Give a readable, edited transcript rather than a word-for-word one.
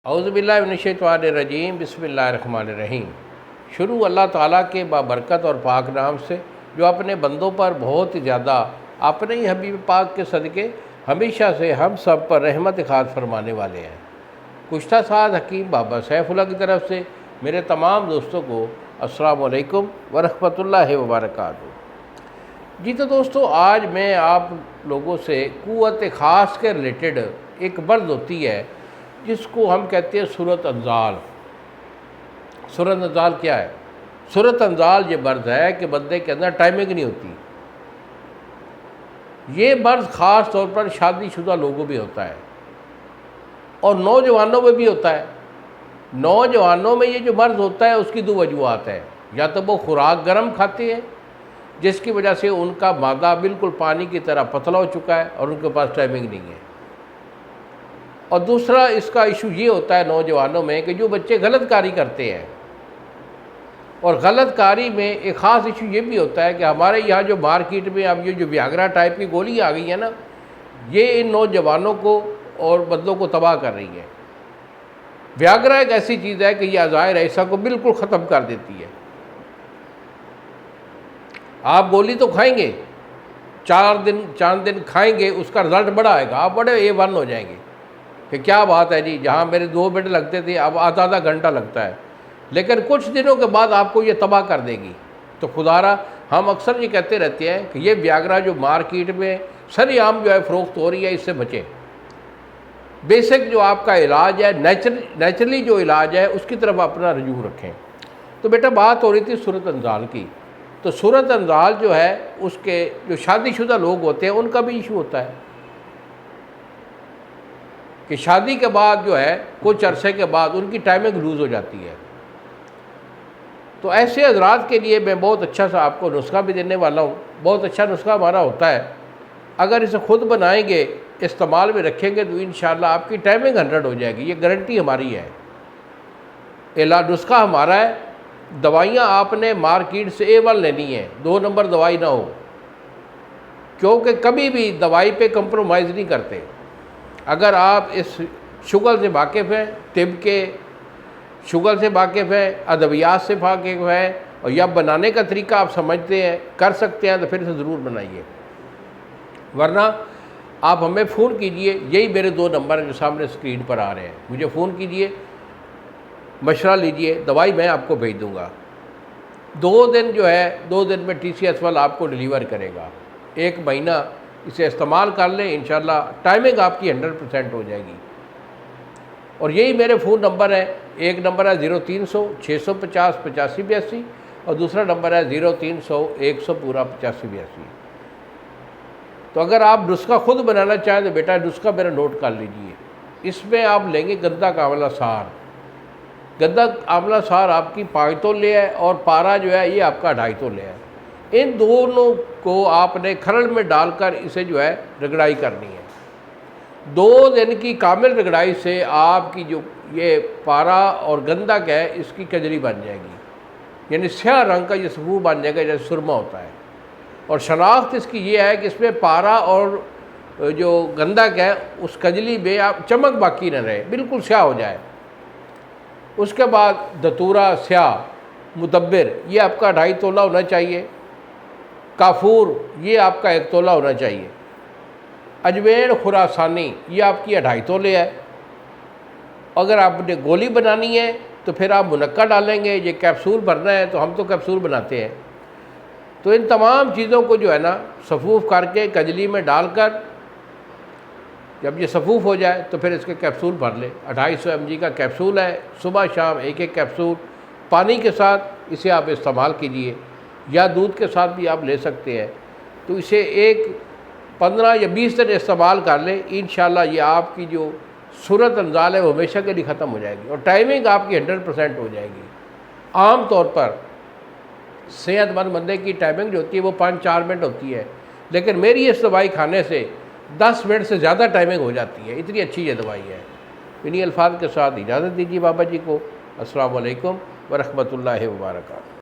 اعوذ باللہ من الشیطان الرجیم، بسم اللہ الرحمن الرحیم۔ شروع اللہ تعالیٰ کے بابرکت اور پاک نام سے جو اپنے بندوں پر بہت ہی زیادہ اپنے ہی حبیب پاک کے صدقے ہمیشہ سے ہم سب پر رحمت خاص فرمانے والے ہیں۔ گزشتہ سال حکیم بابا سیف اللہ کی طرف سے میرے تمام دوستوں کو السلام علیکم ورحمۃ اللہ وبرکاتہ۔ جی تو دوستو، آج میں آپ لوگوں سے قوت خاص کے ریلیٹڈ ایک برد ہوتی ہے جس کو ہم کہتے ہیں سورۃ انزال۔ سورۃ انزال کیا ہے؟ سورۃ انزال یہ برد ہے کہ بندے کے اندر ٹائمنگ نہیں ہوتی۔ یہ برد خاص طور پر شادی شدہ لوگوں بھی ہوتا ہے اور نوجوانوں میں بھی ہوتا ہے۔ نوجوانوں میں یہ جو مرض ہوتا ہے اس کی دو وجوہات ہیں۔ یا تو وہ خوراک گرم کھاتے ہیں جس کی وجہ سے ان کا معدہ بالکل پانی کی طرح پتلا ہو چکا ہے اور ان کے پاس ٹائمنگ نہیں ہے، اور دوسرا اس کا ایشو یہ ہوتا ہے نوجوانوں میں کہ جو بچے غلط کاری کرتے ہیں، اور غلط کاری میں ایک خاص ایشو یہ بھی ہوتا ہے کہ ہمارے یہاں جو مارکیٹ میں اب یہ جو ویاگرا ٹائپ کی گولی آ گئی ہے نا، یہ ان نوجوانوں کو اور بندوں کو تباہ کر رہی ہے۔ ویاگرا ایک ایسی چیز ہے کہ یہ عزائر ایسا کو بالکل ختم کر دیتی ہے۔ آپ گولی تو کھائیں گے، 4 دن کھائیں گے، اس کا رزلٹ بڑا آئے گا، آپ بڑے A1 ہو جائیں گے کہ کیا بات ہے جی، جہاں میرے 2 منٹ لگتے تھے اب آدھا گھنٹہ لگتا ہے، لیکن کچھ دنوں کے بعد آپ کو یہ تباہ کر دے گی۔ تو خدا را ہم اکثر یہ کہتے رہتے ہیں کہ یہ ویاگرا جو مارکیٹ میں سر عام جو ہے فروخت ہو رہی ہے، اس سے بچیں۔ بیسک جو آپ کا علاج ہے، نیچرلی جو علاج ہے اس کی طرف اپنا رجوع رکھیں۔ تو بیٹا بات ہو رہی تھی سورۃ انزال کی، تو سورۃ انزال جو ہے اس کے جو شادی شدہ لوگ ہوتے ہیں ان کا بھی ایشو ہوتا ہے کہ شادی کے بعد جو ہے کچھ عرصے کے بعد ان کی ٹائمنگ لوز ہو جاتی ہے۔ تو ایسے حضرات کے لیے میں بہت اچھا سا آپ کو نسخہ بھی دینے والا ہوں۔ بہت اچھا نسخہ ہمارا ہوتا ہے، اگر اسے خود بنائیں گے، استعمال میں رکھیں گے تو انشاءاللہ آپ کی ٹائمنگ 100 ہو جائے گی، یہ گارنٹی ہماری ہے۔ نسخہ ہمارا ہے، دوائیاں آپ نے مارکیٹ سے A1 لینی ہے، 2 نمبر دوائی نہ ہو، کیونکہ کبھی بھی دوائی پہ کمپرومائز نہیں کرتے۔ اگر آپ اس شغل سے واقف ہیں، طب کے شغل سے واقف ہیں، ادویات سے واقف ہیں، اور یا بنانے کا طریقہ آپ سمجھتے ہیں، کر سکتے ہیں، تو پھر اسے ضرور بنائیے، ورنہ آپ ہمیں فون کیجئے۔ یہی میرے 2 نمبر ہیں جو سامنے اسکرین پر آ رہے ہیں، مجھے فون کیجئے، مشورہ لیجئے، دوائی میں آپ کو بھیج دوں گا۔ 2 دن جو ہے، 2 دن میں TCS والا آپ کو ڈیلیور کرے گا۔ 1 مہینہ اسے استعمال کر لیں، انشاءاللہ ٹائمنگ آپ کی 100% ہو جائے گی۔ اور یہی میرے فون نمبر ہے، ایک نمبر ہے 0300 650 8582 اور دوسرا نمبر ہے 0300 100 پورا 8582۔ تو اگر آپ نسخہ خود بنانا چاہیں تو بیٹا نسخہ میرا نوٹ کر لیجئے۔ اس میں آپ لیں گے گندا کا آملہ سار۔ گندا آملہ سار آپ کی 5 تولے ہے، اور پارا جو ہے یہ آپ کا 2.5 تولے ہے۔ ان دونوں کو آپ نے کھرل میں ڈال کر اسے جو ہے رگڑائی کرنی ہے۔ 2 دن کی کامل رگڑائی سے آپ کی جو یہ پارا اور گندک ہے اس کی کجلی بن جائے گی، یعنی سیاہ رنگ کا یہ سبو بن جائے گا جیسے سرما ہوتا ہے۔ اور شناخت اس کی یہ ہے کہ اس میں پارا اور جو گندک ہے اس کجلی میں آپ چمک باقی نہ رہے، بالکل سیاہ ہو جائے۔ اس کے بعد دتورا سیاہ مدبر یہ آپ کا 2.5 تولہ ہونا چاہیے۔ کافور یہ آپ کا 1 تولہ ہونا چاہیے۔ اجوین خراسانی یہ آپ کی 2.5 تولے ہے۔ اگر آپ نے گولی بنانی ہے تو پھر آپ منقع ڈالیں گے، یہ کیپسول بھرنا ہے تو ہم تو کیپسول بناتے ہیں۔ تو ان تمام چیزوں کو جو ہے نا صفوف کر کے کجلی میں ڈال کر جب یہ صفوف ہو جائے تو پھر اس کے کیپسول بھر لیں۔ 250 mg کا کیپسول ہے، صبح شام 1 کیپسول پانی کے ساتھ اسے آپ استعمال کیجئے، یا دودھ کے ساتھ بھی آپ لے سکتے ہیں۔ تو اسے 15 یا 20 دن استعمال کر لیں، انشاءاللہ یہ آپ کی جو سورۃ انزال ہے وہ ہمیشہ کے لیے ختم ہو جائے گی، اور ٹائمنگ آپ کی 100% ہو جائے گی۔ عام طور پر صحت مند بندے کی ٹائمنگ جو ہوتی ہے وہ 5-4 منٹ ہوتی ہے، لیکن میری اس دوائی کھانے سے 10 منٹ سے زیادہ ٹائمنگ ہو جاتی ہے، اتنی اچھی یہ دوائی ہے۔ انہی الفاظ کے ساتھ اجازت دیجیے بابا جی کو۔ السلام علیکم ورحمۃ اللہ وبرکاتہ۔